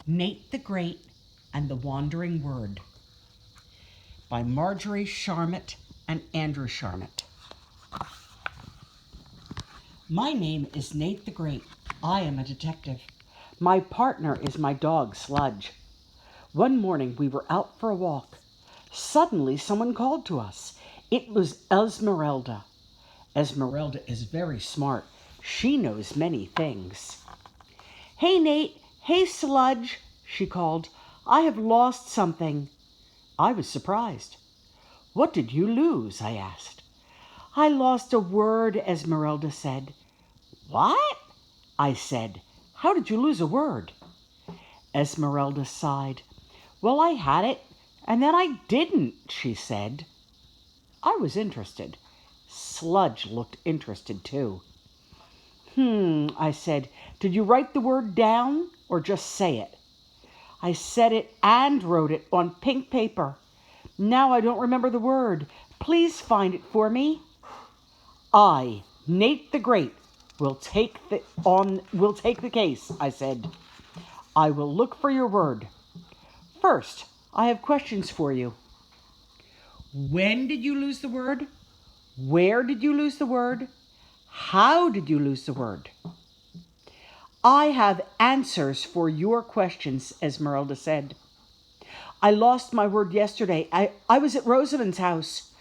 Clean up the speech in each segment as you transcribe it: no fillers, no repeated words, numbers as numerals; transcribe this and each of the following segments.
Nate the Great and the Wandering Word by Marjorie Sharmat and Andrew Sharmat. My name is Nate the Great. I am a detective. My partner is my dog, Sludge. One morning we were out for a walk. Suddenly someone called to us. It was Esmeralda. Esmeralda is very smart. She knows many things. "Hey, Nate. Hey, Sludge," she called. "I have lost something." I was surprised. "What did you lose?" I asked. "I lost a word," Esmeralda said. "What?" I said. "How did you lose a word?" Esmeralda sighed. "Well, I had it, and then I didn't," she said. I was interested. Sludge looked interested too. I said. "Did you write the word down or just say it?" "I said it and wrote it on pink paper. Now I don't remember the word. Please find it for me." "I, Nate the Great, will take the case," I said. "I will look for your word. First, I have questions for you. When did you lose the word? Where did you lose the word? How did you lose the word?" "I have answers for your questions," Esmeralda said. "I lost my word yesterday. I was at Rosamond's house.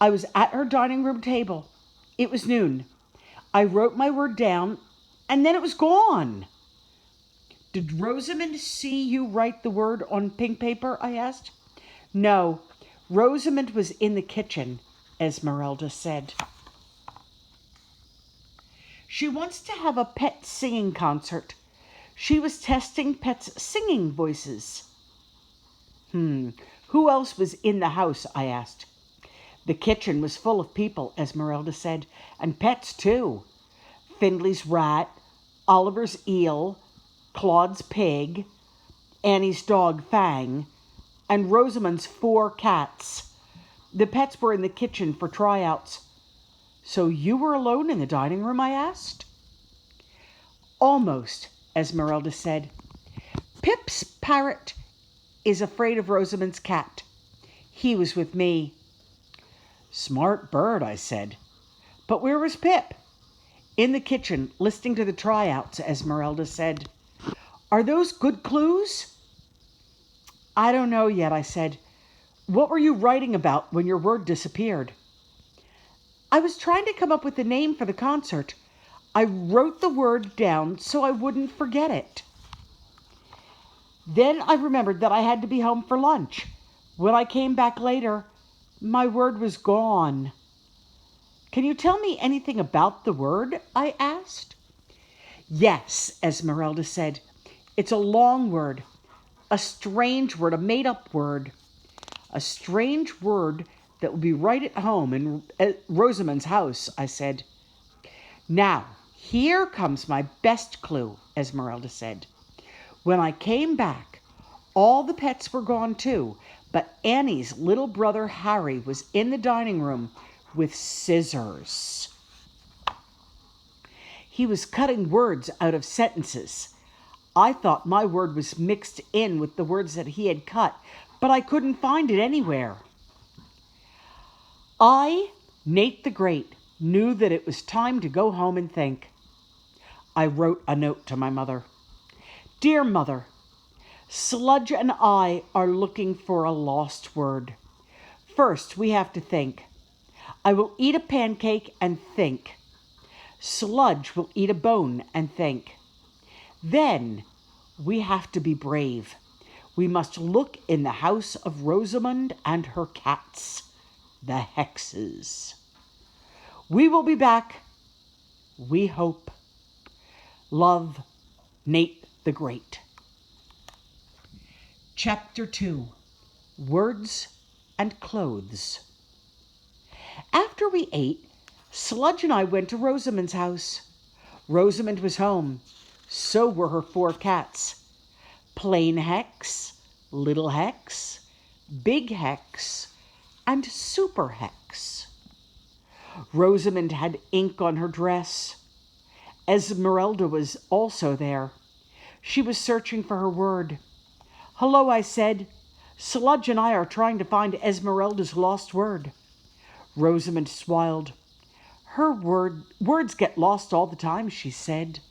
I was at her dining room table. It was noon. I wrote my word down, and then it was gone." "Did Rosamond see you write the word on pink paper?" I asked. "No, Rosamond was in the kitchen," Esmeralda said. "She wants to have a pet singing concert. She was testing pets' singing voices." Who else was in the house?" I asked. "The kitchen was full of people," Esmeralda said, "and pets too. Findley's rat, Oliver's eel, Claude's pig, Annie's dog Fang, and Rosamond's 4 cats. The pets were in the kitchen for tryouts." "So you were alone in the dining room?" I asked. "Almost," Esmeralda said. "Pip's parrot is afraid of Rosamond's cat. He was with me." "Smart bird," I said. "But where was Pip?" "In the kitchen, listening to the tryouts," Esmeralda said. "Are those good clues?" "I don't know yet," I said. "What were you writing about when your word disappeared?" "I was trying to come up with a name for the concert. I wrote the word down so I wouldn't forget it. Then I remembered that I had to be home for lunch. When I came back later, my word was gone." "Can you tell me anything about the word?" I asked. "Yes," Esmeralda said. "It's a long word, a strange word, a made-up word. A strange word that will be right at home in Rosamond's house," I said. "Now, here comes my best clue," Esmeralda said. "When I came back, all the pets were gone too, but Annie's little brother Harry was in the dining room with scissors. He was cutting words out of sentences. I thought my word was mixed in with the words that he had cut, but I couldn't find it anywhere. I, Nate the Great, knew that it was time to go home and think. I wrote a note to my mother. "Dear Mother, Sludge and I are looking for a lost word. First, we have to think. I will eat a pancake and think. Sludge will eat a bone and think. Then, we have to be brave. We must look in the house of Rosamond and her cats, the Hexes. We will be back, we hope. Love, Nate the Great." Chapter 2. Words and Clothes. After we ate, Sludge and I went to Rosamond's house. Rosamond was home. So were her 4 cats. Plain Hex, Little Hex, Big Hex, and Super Hex. Rosamond had ink on her dress. Esmeralda was also there. She was searching for her word. "Hello," I said. "Sludge and I are trying to find Esmeralda's lost word." Rosamond smiled. "Her words get lost all the time," she said.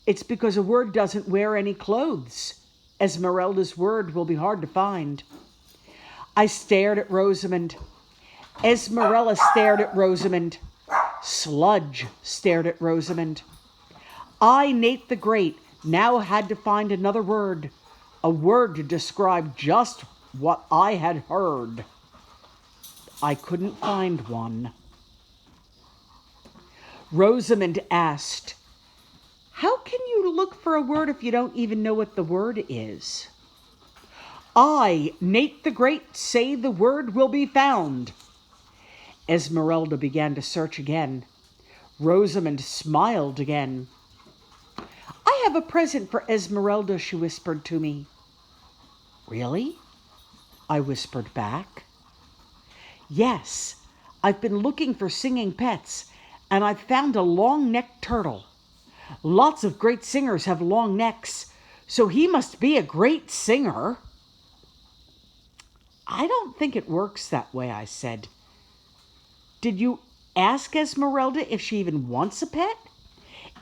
"It's because a word doesn't wear any clothes. Esmeralda's word will be hard to find." I stared at Rosamond. Esmeralda stared at Rosamond. Sludge stared at Rosamond. I, Nate the Great, now had to find another word, a word to describe just what I had heard. I couldn't find one. Rosamond asked, "How can you look for a word if you don't even know what the word is?" "I, Nate the Great, say the word will be found." Esmeralda began to search again. Rosamond smiled again. "I have a present for Esmeralda," she whispered to me. "Really?" I whispered back. "Yes, I've been looking for singing pets, and I've found a long-necked turtle. Lots of great singers have long necks, so he must be a great singer." "I don't think it works that way," I said. "Did you ask Esmeralda if she even wants a pet?"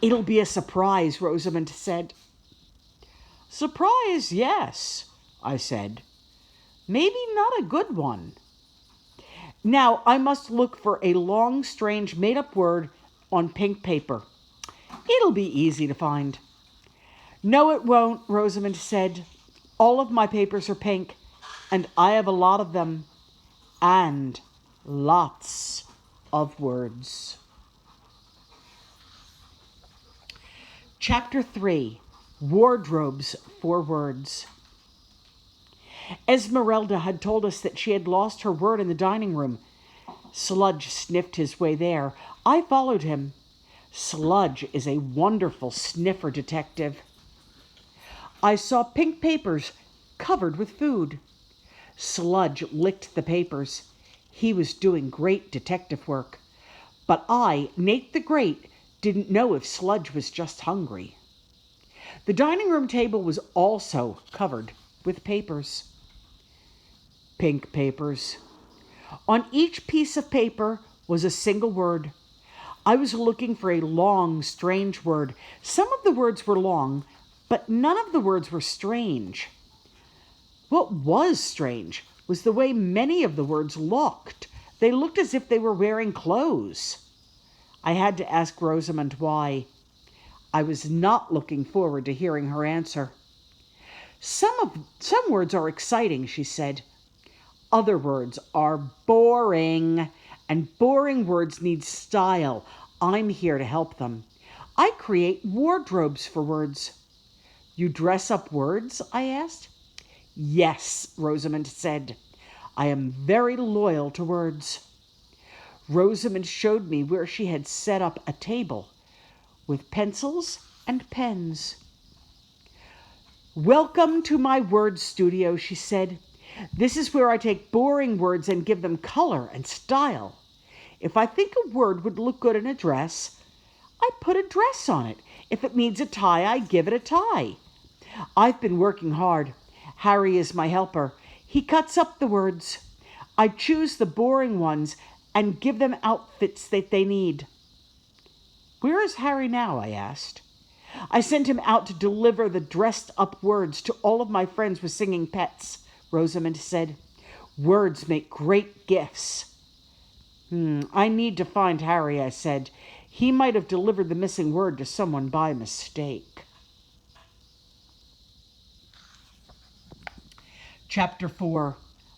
"It'll be a surprise," Rosamond said. "Surprise, yes," I said. "Maybe not a good one. Now I must look for a long, strange, made-up word on pink paper. It'll be easy to find." "No, it won't," Rosamond said. "All of my papers are pink, and I have a lot of them, and lots of words." Chapter 3. Wardrobes for Words. Esmeralda had told us that she had lost her word in the dining room. Sludge sniffed his way there. I followed him. Sludge is a wonderful sniffer detective. I saw pink papers covered with food. Sludge licked the papers. He was doing great detective work. But I, Nate the Great, didn't know if Sludge was just hungry. The dining room table was also covered with papers. Pink papers. On each piece of paper was a single word. I was looking for a long, strange word. Some of the words were long, but none of the words were strange. What was strange was the way many of the words looked. They looked as if they were wearing clothes. I had to ask Rosamond why. I was not looking forward to hearing her answer. Some words are exciting," she said. "Other words are boring, and boring words need style. I'm here to help them. I create wardrobes for words." "You dress up words?" I asked. "Yes," Rosamond said. "I am very loyal to words." Rosamond showed me where she had set up a table with pencils and pens. "Welcome to my word studio," she said. "This is where I take boring words and give them color and style. If I think a word would look good in a dress, I put a dress on it. If it needs a tie, I give it a tie. I've been working hard. Harry is my helper. He cuts up the words. I choose the boring ones and give them outfits that they need." "Where is Harry now?" I asked. "I sent him out to deliver the dressed-up words to all of my friends with singing pets," Rosamond said. "Words make great gifts." "I need to find Harry," I said. "He might have delivered the missing word to someone by mistake." Chapter 4.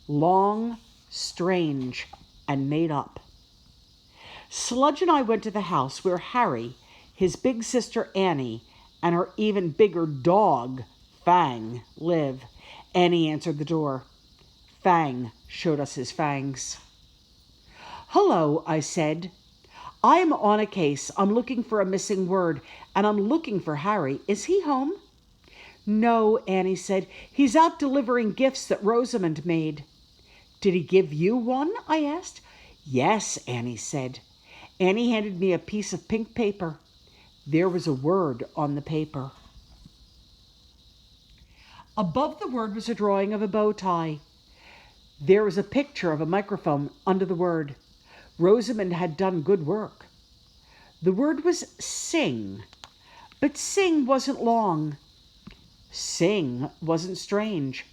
Long, Strange, and Made Up. Sludge and I went to the house where Harry, his big sister Annie, and her even bigger dog, Fang, live. Annie answered the door. Fang showed us his fangs. "Hello," I said. "I am on a case. I'm looking for a missing word, and I'm looking for Harry. Is he home?" "No," Annie said. "He's out delivering gifts that Rosamond made." "Did he give you one?" I asked. "Yes," Annie said. Annie handed me a piece of pink paper. There was a word on the paper. Above the word was a drawing of a bow tie. There was a picture of a microphone under the word. Rosamond had done good work. The word was sing, but sing wasn't long. Sing wasn't strange.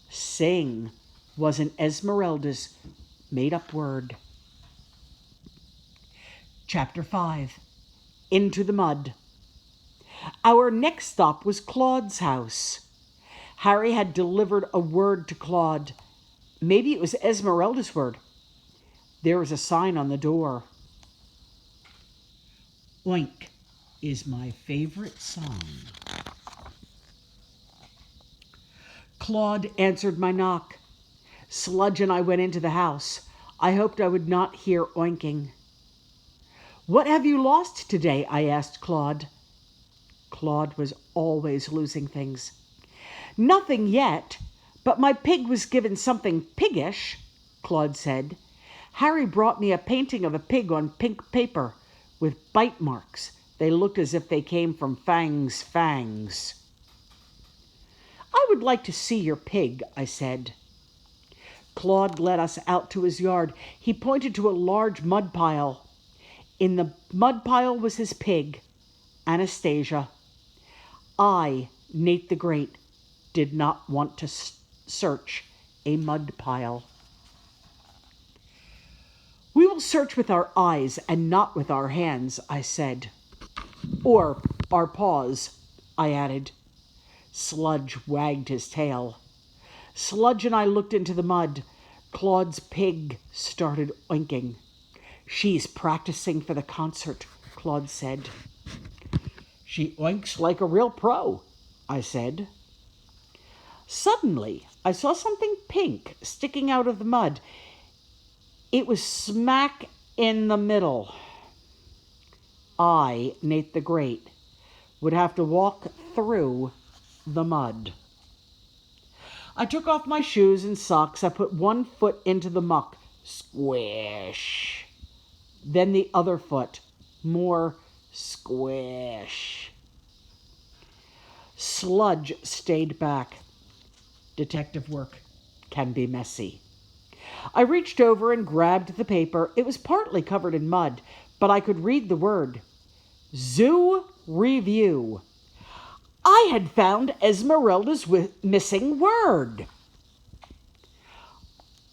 Sing wasn't Esmeralda's made-up word. Chapter 5. Into the Mud. Our next stop was Claude's house. Harry had delivered a word to Claude. Maybe it was Esmeralda's word. There was a sign on the door. Oink is my favorite song. Claude answered my knock. Sludge and I went into the house. I hoped I would not hear oinking. What have you lost today? I asked Claude. Claude was always losing things. Nothing yet, but my pig was given something piggish, Claude said. Harry brought me a painting of a pig on pink paper with bite marks. They looked as if they came from Fang's fangs. I would like to see your pig, I said. Claude led us out to his yard. He pointed to a large mud pile. In the mud pile was his pig, Anastasia. I, Nate the Great, did not want to search a mud pile. We will search with our eyes and not with our hands, I said. Or our paws, I added. Sludge wagged his tail. Sludge and I looked into the mud. Claude's pig started oinking. She's practicing for the concert, Claude said. She oinks like a real pro, I said. Suddenly, I saw something pink sticking out of the mud. It was smack in the middle. I, Nate the Great, would have to walk through the mud. I took off my shoes and socks. I put one foot into the muck. Squish. Then the other foot. More squish. Sludge stayed back. Detective work can be messy. I reached over and grabbed the paper. It was partly covered in mud, but I could read the word. Zoo Review. I had found Esmeralda's missing word.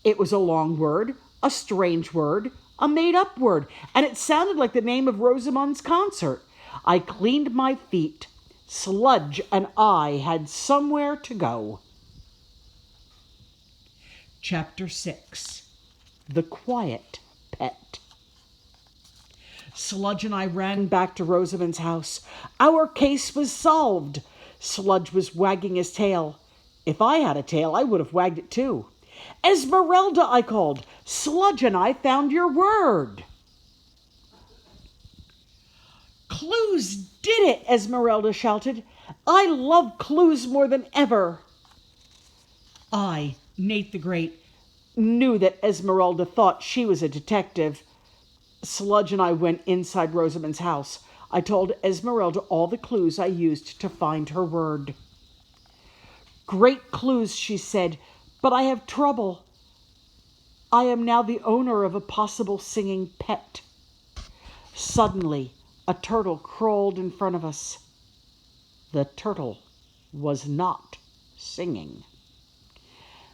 It was a long word, a strange word, a made-up word, and it sounded like the name of Rosamond's concert. I cleaned my feet. Sludge and I had somewhere to go. Chapter 6. The Quiet Pet. Sludge and I ran back to Rosamond's house. Our case was solved. Sludge was wagging his tail. If I had a tail, I would have wagged it too. Esmeralda, I called. Sludge and I found your word. Clues did it, Esmeralda shouted. I love clues more than ever. I, Nate the Great, knew that Esmeralda thought she was a detective. Sludge and I went inside Rosamond's house. I told Esmeralda all the clues I used to find her word. Great clues, she said, but I have trouble. I am now the owner of a possible singing pet. Suddenly, a turtle crawled in front of us. The turtle was not singing.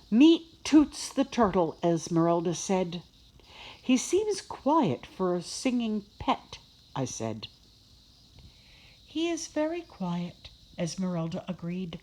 Meet Toots the turtle, Esmeralda said. He seems quiet for a singing pet, I said. He is very quiet, Esmeralda agreed.